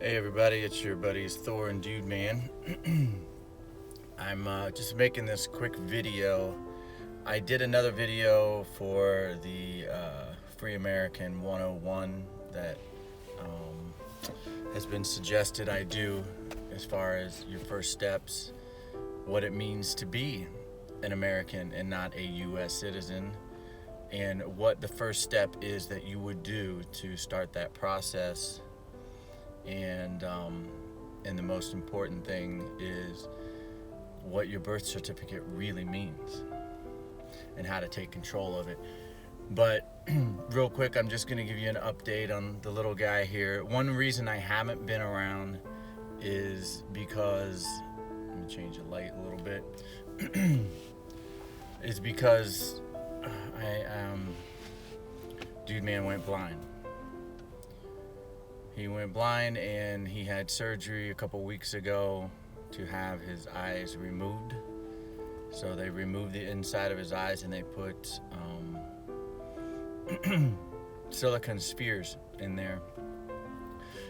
Hey everybody, it's your buddies Thor and Dudeman. I'm just making this quick video. I did another video for the Free American 101 that has been suggested I do as far as your first steps, what it means to be an American and not a U.S. citizen, and what the first step is that you would do to start that process. And the most important thing is what your birth certificate really means and how to take control of it. But real quick, I'm just going to give you an update on the little guy here. One reason I haven't been around is because, let me change the light a little bit, is because Dudeman went blind. He went blind and he had surgery a couple weeks ago to have his eyes removed. So they removed the inside of his eyes and they put silicone spheres in there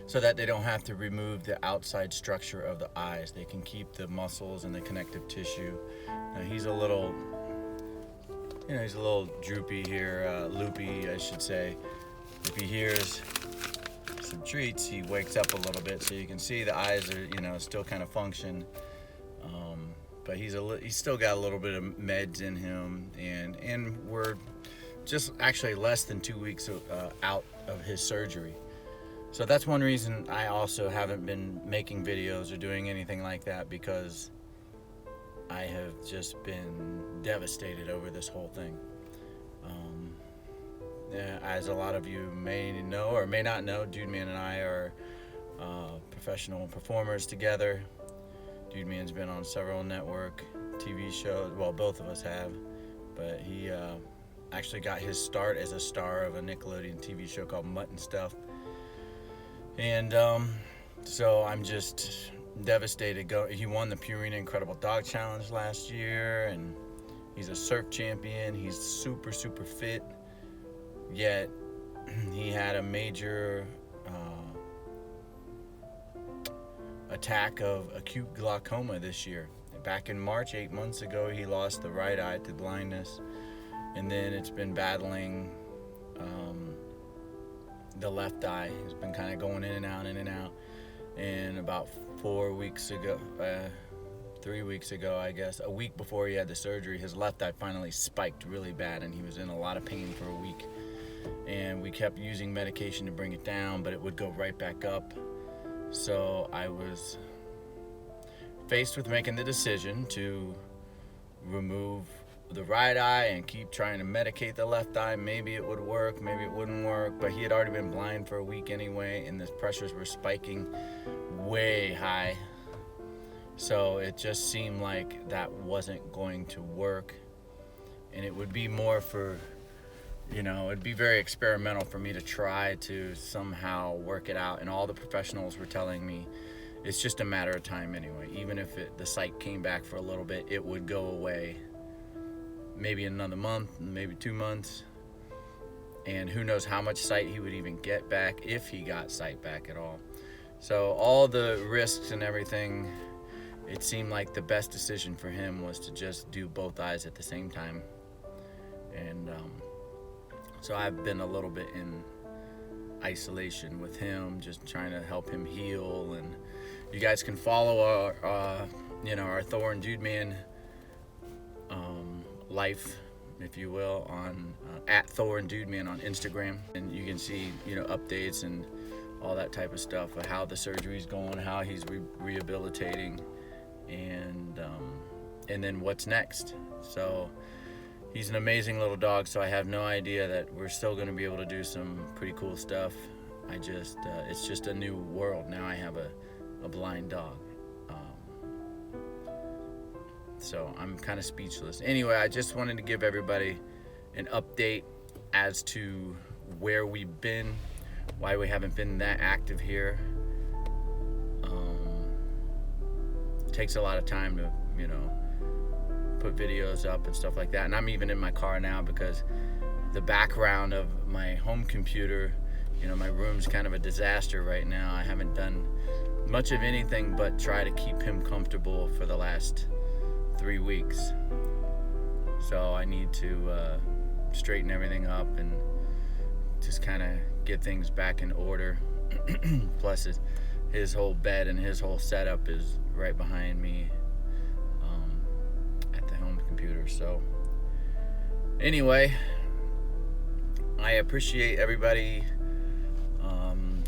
so that they don't have to remove the outside structure of the eyes. They can keep the muscles and the connective tissue. Now he's a little droopy here, loopy, I should say. If he hears some treats, he wakes up a little bit, so you can see the eyes are, still kind of function. But he's still got a little bit of meds in him, and we're just actually less than 2 weeks out of his surgery. So that's one reason I also haven't been making videos or doing anything like that, because I have just been devastated over this whole thing. As a lot of you may know or may not know, Dudeman and I are professional performers together. Dudeman's been on several network TV shows. Well, both of us have, but he actually got his start as a star of a Nickelodeon TV show called Mutt and Stuff. And so I'm just devastated. He won the Purina Incredible Dog Challenge last year, and he's a surf champion. He's super, super fit. Yet he had a major attack of acute glaucoma this year. Back in March, 8 months ago, he lost the right eye to blindness, and then it's been battling the left eye. He's been kind of going in and out, and about 4 weeks ago, 3 weeks ago, I guess, a week before he had the surgery, his left eye finally spiked really bad, and he was in a lot of pain for a week. And we kept using medication to bring it down, but it would go right back up. So I was faced with making the decision to remove the right eye and keep trying to medicate the left eye. Maybe it would work, maybe it wouldn't work, but he had already been blind for a week anyway, and the pressures were spiking way high. So it just seemed like that wasn't going to work, and it would be more for, it'd be very experimental for me to try to somehow work it out. And all the professionals were telling me it's just a matter of time anyway. Even if the sight came back for a little bit, it would go away maybe in another month, maybe 2 months. And who knows how much sight he would even get back, if he got sight back at all. So all the risks and everything, it seemed like the best decision for him was to just do both eyes at the same time. And so I've been a little bit in isolation with him, just trying to help him heal. And you guys can follow our Thor and Dudeman life, if you will, on at Thor and Dudeman on Instagram, and you can see updates and all that type of stuff of how the surgery's going, how he's rehabilitating, and then what's next. So he's an amazing little dog, so I have no idea that we're still going to be able to do some pretty cool stuff. It's just a new world. Now I have a blind dog. So I'm kind of speechless. Anyway, I just wanted to give everybody an update as to where we've been, why we haven't been that active here. It takes a lot of time to, put videos up and stuff like that. And I'm even in my car now because the background of my home computer My room's kind of a disaster right now. I haven't done much of anything but try to keep him comfortable for the last 3 weeks. So I need to straighten everything up and just kind of get things back in order. Plus his whole bed and his whole setup is right behind me at the home computer. So anyway, I appreciate everybody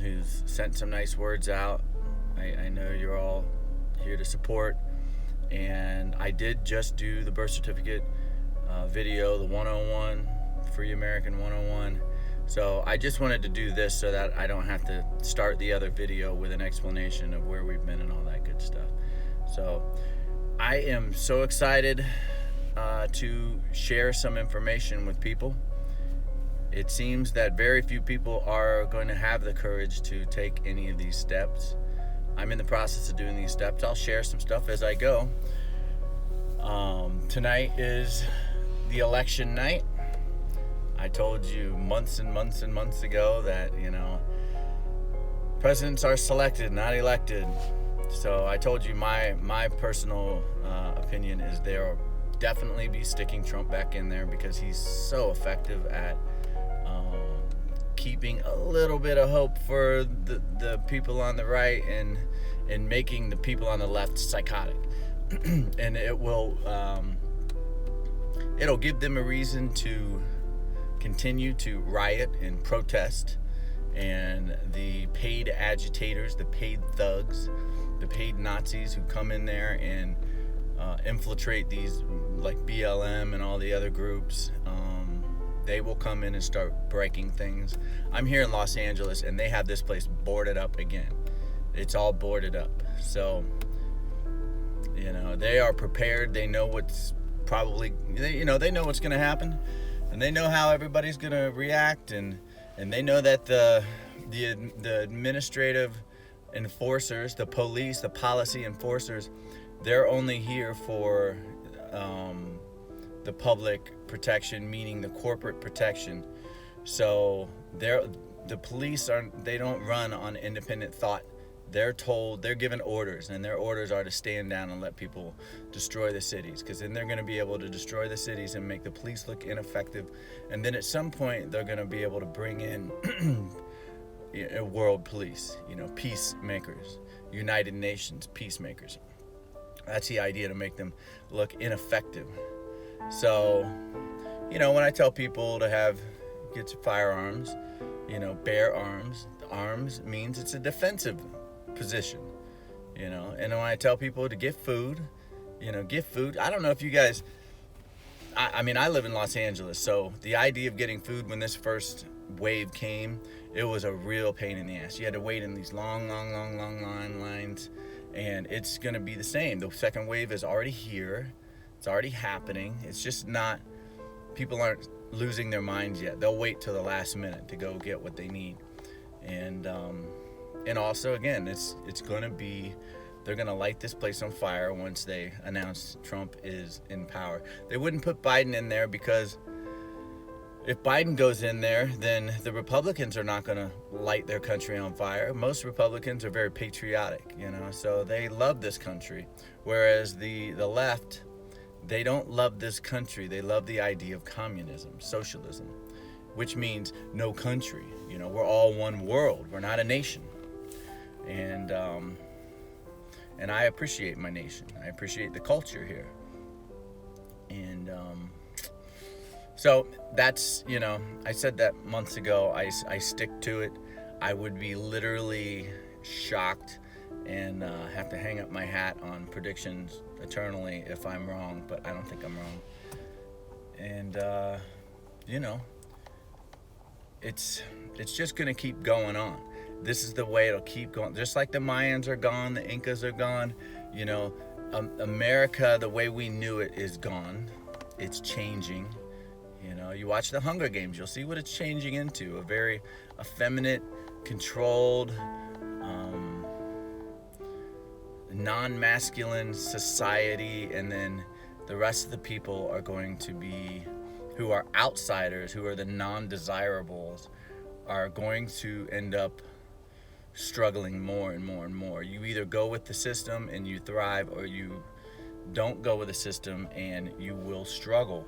who's sent some nice words out. I know you're all here to support, and I did just do the birth certificate video, the 101, Free American 101. So I just wanted to do this so that I don't have to start the other video with an explanation of where we've been and all that good stuff. So I am so excited to share some information with people. It seems that very few people are going to have the courage to take any of these steps. I'm in the process of doing these steps. I'll share some stuff as I go. Tonight is the election night. I told you months and months and months ago that, presidents are selected, not elected. So I told you my personal opinion is they'll definitely be sticking Trump back in there because he's so effective at keeping a little bit of hope for the people on the right and making the people on the left psychotic. And it'll give them a reason to continue to riot and protest, and the paid agitators, the paid thugs, the paid Nazis who come in there and infiltrate these like BLM and all the other groups, they will come in and start breaking things. I'm here in Los Angeles and they have this place boarded up again. It's all boarded up. So, they are prepared. They know what's probably, they know what's going to happen, and they know how everybody's going to react, and they know that the administrative enforcers, the police, the policy enforcers, they're only here for the public protection, meaning the corporate protection. So the police they don't run on independent thought. They're given orders, and their orders are to stand down and let people destroy the cities, because then they're going to be able to destroy the cities and make the police look ineffective. And then at some point they're going to be able to bring in world police, peacemakers, United Nations peacemakers. That's the idea, to make them look ineffective. So, when I tell people to get some firearms, bear arms means it's a defensive position, and when I tell people to get food, I don't know if you guys, I live in Los Angeles, so the idea of getting food when this first wave came, it was a real pain in the ass. You had to wait in these long lines, and it's going to be the same. The second wave is already here. It's already happening. It's just not, people aren't losing their minds yet. They'll wait till the last minute to go get what they need. And also, again, it's going to be, they're going to light this place on fire once they announce Trump is in power. They wouldn't put Biden in there because if Biden goes in there, then the Republicans are not going to light their country on fire. Most Republicans are very patriotic, so they love this country. Whereas the left, they don't love this country. They love the idea of communism, socialism, which means no country. We're all one world. We're not a nation. And I appreciate my nation. I appreciate the culture here. And so that's, I said that months ago. I stick to it. I would be literally shocked and have to hang up my hat on predictions eternally if I'm wrong, but I don't think I'm wrong. And it's just going to keep going on. This is the way it'll keep going. Just like the Mayans are gone, the Incas are gone, America, the way we knew it, is gone. It's changing. You watch the Hunger Games, you'll see what it's changing into. A very effeminate, controlled, non-masculine society, and then the rest of the people are going to be, who are outsiders, who are the non-desirables, are going to end up struggling more and more and more. You either go with the system and you thrive, or you don't go with the system and you will struggle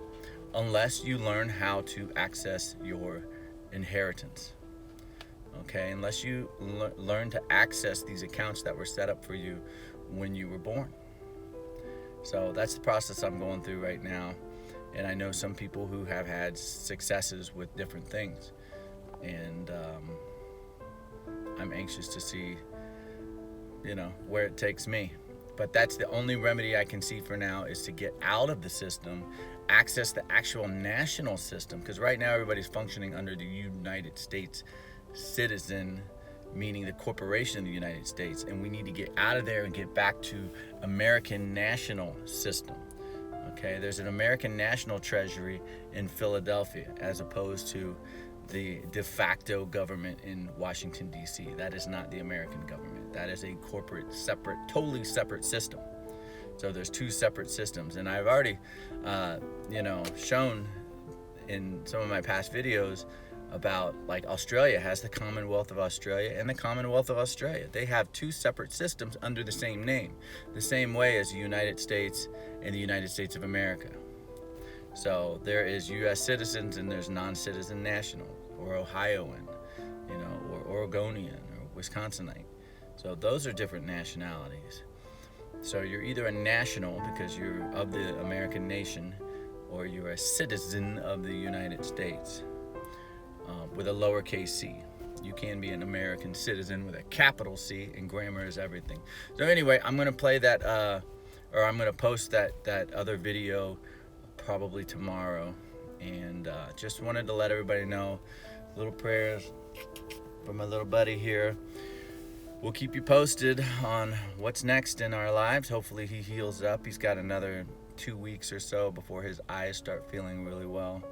unless you learn how to access your inheritance. Okay, unless you learn to access these accounts that were set up for you when you were born. So that's the process I'm going through right now. And I know some people who have had successes with different things. And I'm anxious to see, where it takes me. But that's the only remedy I can see for now, is to get out of the system, access the actual national system. Because right now everybody's functioning under the United States citizen, meaning the corporation of the United States. And we need to get out of there and get back to American national system. Okay, there's an American national treasury in Philadelphia as opposed to the de facto government in Washington, D.C. That is not the American government. That is a corporate, totally separate system. So there's two separate systems. And I've already, shown in some of my past videos about, like, Australia has the Commonwealth of Australia and the Commonwealth of Australia. They have two separate systems under the same name, the same way as the United States and the United States of America. So there is U.S. citizens and there's non-citizen national, or Ohioan, or Oregonian, or Wisconsinite. So those are different nationalities. So you're either a national because you're of the American nation, or you're a citizen of the United States with a lowercase c. You can be an American citizen with a capital C, and grammar is everything. So anyway, I'm going to play that, or I'm going to post that other video probably tomorrow, and just wanted to let everybody know, little prayers for my little buddy here. We'll keep you posted on what's next in our lives. Hopefully he heals up. He's got another 2 weeks or so before his eyes start feeling really well,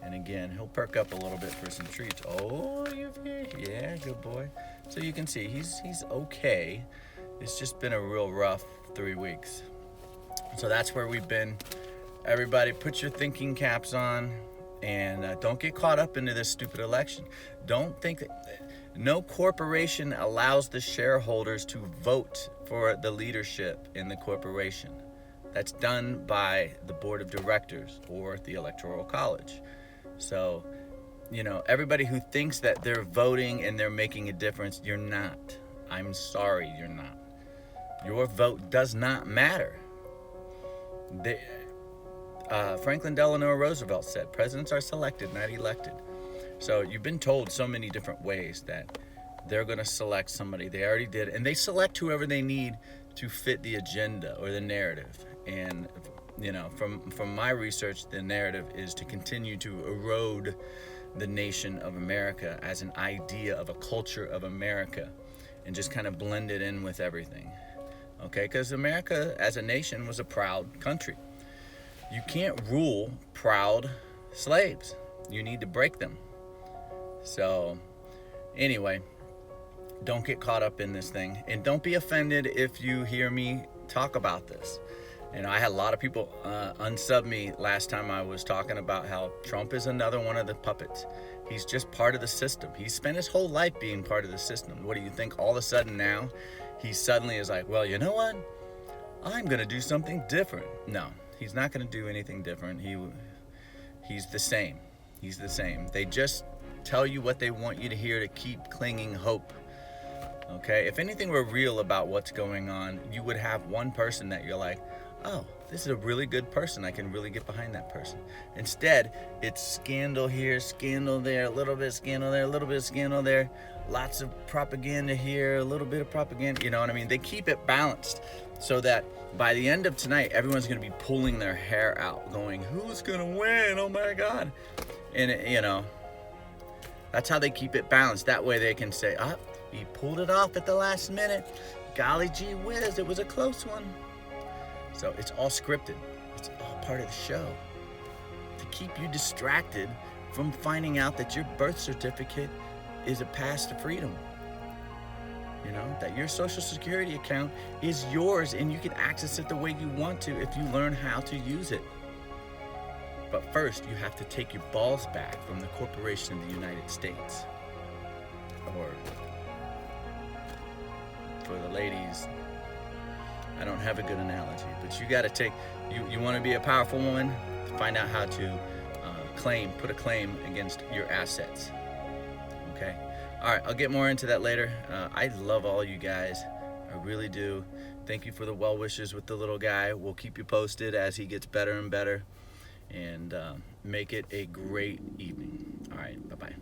and again, he'll perk up a little bit for some treats. Oh, yeah, good boy. So you can see he's okay. It's just been a real rough 3 weeks. So that's where we've been. Everybody, put your thinking caps on, and don't get caught up into this stupid election. Don't think that no corporation allows the shareholders to vote for the leadership in the corporation. That's done by the board of directors or the electoral college. So, everybody who thinks that they're voting and they're making a difference, you're not. I'm sorry, you're not. Your vote does not matter. Franklin Delano Roosevelt said, presidents are selected, not elected. So you've been told so many different ways that they're going to select somebody. They already did, and they select whoever they need to fit the agenda or the narrative. And from my research, the narrative is to continue to erode the nation of America as an idea of a culture of America, and just kind of blend it in with everything. Okay, because America as a nation was a proud country. You can't rule proud slaves. You need to break them. So anyway, don't get caught up in this thing, and don't be offended if you hear me talk about this. I had a lot of people unsub me last time I was talking about how Trump is another one of the puppets. He's just part of the system. He spent his whole life being part of the system. What do you think? All of a sudden now, he suddenly is like, well, you know what? I'm going to do something different. No, he's not going to do anything different. He's the same. He's the same. They just tell you what they want you to hear to keep clinging hope. Okay? If anything were real about what's going on, you would have one person that you're like, oh, this is a really good person. I can really get behind that person. Instead, it's scandal here, scandal there, a little bit of scandal there, a little bit of scandal there, lots of propaganda here, a little bit of propaganda. You know what I mean? They keep it balanced so that by the end of tonight, everyone's going to be pulling their hair out, going, who's going to win? Oh my God. And, that's how they keep it balanced. That way they can say, he pulled it off at the last minute. Golly gee whiz, it was a close one. So it's all scripted. It's all part of the show to keep you distracted from finding out that your birth certificate is a path to freedom. That your Social Security account is yours and you can access it the way you want to if you learn how to use it. But first, you have to take your balls back from the corporation of the United States. or for the ladies, I don't have a good analogy, but you got to take, you want to be a powerful woman, find out how to put a claim against your assets. Okay? All right, I'll get more into that later. I love all you guys. I really do. Thank you for the well wishes with the little guy. We'll keep you posted as he gets better and better. And make it a great evening. All right, bye-bye.